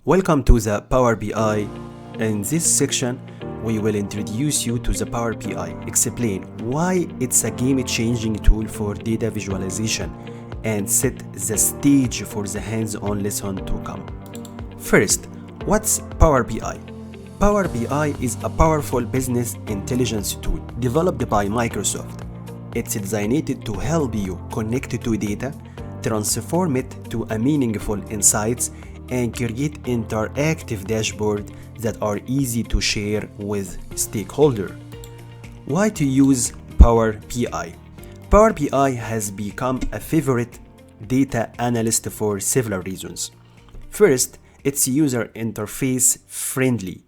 Welcome to the Power BI. In this section, we will introduce you to the Power BI, explain why it's a game-changing tool for data visualization, and set the stage for the hands-on lesson to come. First, what's Power BI? Power BI is a powerful business intelligence tool developed by Microsoft. It's designed to help you connect to data, transform it to a meaningful insights, and create interactive dashboards that are easy to share with stakeholders. Why to use Power BI? Power BI has become a favorite data analyst for several reasons. First, it's user interface friendly.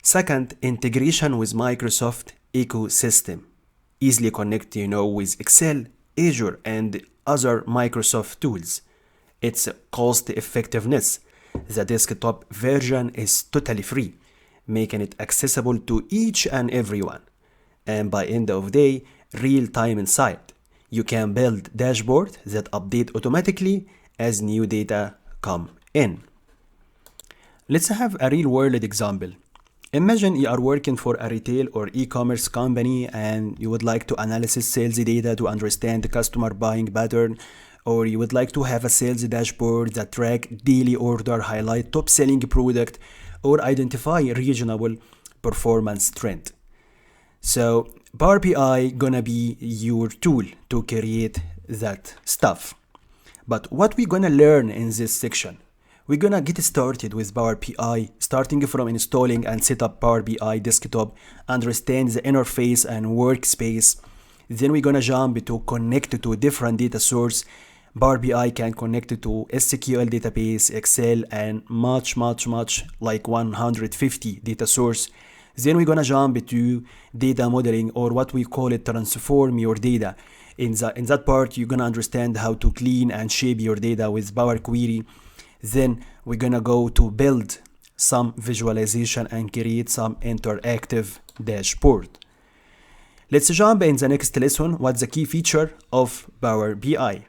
Second, integration with Microsoft ecosystem. Easily connect with Excel, Azure, and other Microsoft tools. Its cost effectiveness. The desktop version is totally free, making it accessible to each and everyone. And by end of day, real-time insight. You can build dashboards that update automatically as new data come in. Let's have a real-world example. Imagine you are working for a retail or e-commerce company and you would like to analyze sales data to understand the customer buying pattern, or you would like to have a sales dashboard that track daily order, highlight top selling product, or identify regional performance trend. So Power BI gonna be your tool to create that stuff. But what we gonna learn in this section? We're gonna get started with Power BI, starting from installing and set up Power BI desktop, understand the interface and workspace. Then we're gonna jump to connect to different data source. Power BI can connect to SQL database, Excel, and much like 150 data source. Then we're gonna jump to data modeling, or what we call it, transform your data. In that part, you're gonna understand how to clean and shape your data with Power Query. Then we're gonna go to build some visualization and create some interactive dashboard. Let's jump in the next lesson. What's the key feature of Power BI?